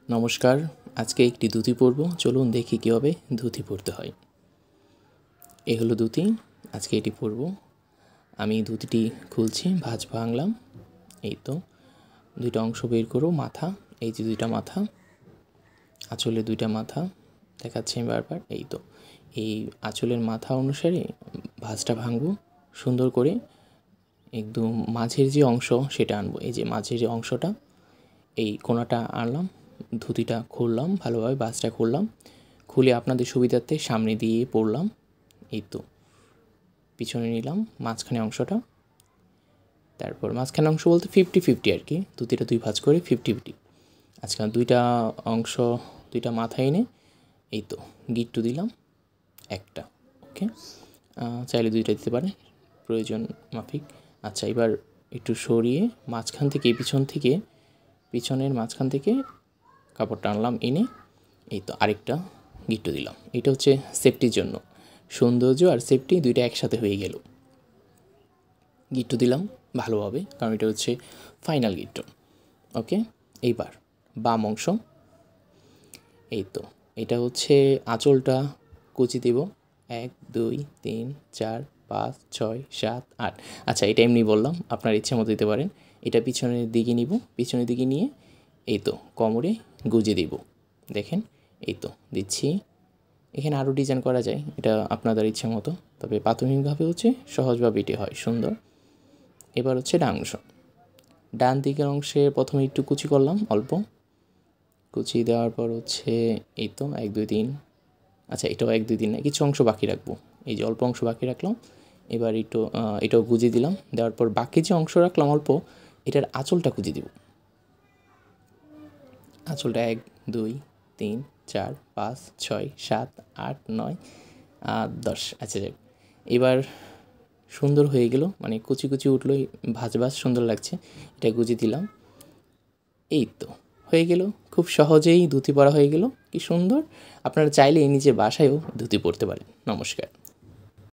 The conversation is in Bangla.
নমস্কার, আজকে একটি ধুতি পরব। চলুন দেখি কীভাবে ধুতি পরতে হয়। এই হলো ধুতি, আজকে এটি পরব। আমি ধুতিটি খুলছি, ভাঁজ ভাঙলাম। এই তো দুইটা অংশ বের করো, মাথা, এই যে দুইটা মাথা, আঁচলে দুইটা মাথা দেখাচ্ছি আমি বারবার। এই তো এই আঁচলের মাথা অনুসারে ভাঁজটা ভাঙবো সুন্দর করে। একদম মাঝের যে অংশ সেটা আনবো, এই যে মাঝের যে অংশটা, এই কোণাটা আনলাম, ধুতিটা খুললাম ভালোভাবে, বাসটা খুললাম, খুলে আপনাদের সুবিধার্থে সামনে দিয়ে পরলাম। এই তো পিছনে নিলাম মাঝখানে অংশটা, তারপর মাঝখানে অংশ বলতে 50-50 আর কি, ধুতিটা দুই ভাঁজ করে 50-50। আজকাল দুইটা অংশ, দুইটা মাথা এনে এই তো গিট্টু দিলাম একটা, ওকে। চাইলে দুইটা দিতে পারেন প্রয়োজন মাফিক। আচ্ছা, এবার একটু সরিয়ে মাঝখান থেকে, পিছনের মাঝখান থেকে কাপড়টা আনলাম, এনে এই তো আরেকটা গিট্টু দিলাম। এটা হচ্ছে সেফটির জন্য, সৌন্দর্য আর সেফটি দুইটা একসাথে হয়ে গেল। গিট্টু দিলাম ভালোভাবে, কারণ এটা হচ্ছে ফাইনাল গিট্টু, ওকে। এইবার বাম অংশ, এই তো এটা হচ্ছে আঁচলটা কুচি দেব, 1 2 3 4 5 6 7 8। আচ্ছা, এটা এমনি বললাম, আপনার ইচ্ছে মতো দিতে পারেন। এটা পিছনের দিকে নিব, পিছনের দিকে নিয়ে এই তো কোমরে গুজে দিব, দেখেন এই তো দিচ্ছি। এখানে আরও ডিজাইন করা যায়, এটা আপনাদের ইচ্ছে মতো, তবে প্রাথমিকভাবে হচ্ছে সহজভাবে এটি হয় সুন্দর। এবার হচ্ছে ডান অংশ, ডান দিকের অংশে প্রথমে একটু কুচি করলাম, অল্প কুচি দেওয়ার পর হচ্ছে এই তো 1 2 3। আচ্ছা, এটাও 1 2 3 না, কিছু অংশ বাকি রাখবো, এই যে অল্প অংশ বাকি রাখলাম। এবার এটাও গুজে দিলাম, দেওয়ার পর বাকি যে অংশ রাখলাম অল্প, এটার আঁচলটা কুচি দিব। আঁচলটা 1 2 3 4 5 6 7 8 9 10। আচ্ছা যাক, এবার সুন্দর হয়ে গেল, মানে কুচি কুচি উঠলোই, ভাজ সুন্দর লাগছে। এটা গুজে দিলাম, এই তো হয়ে গেল। খুব সহজেই ধুতি পরা হয়ে গেল, কি সুন্দর। আপনারা চাইলে নিজের বাসায়ও ধুতি পরতে পারেন। নমস্কার।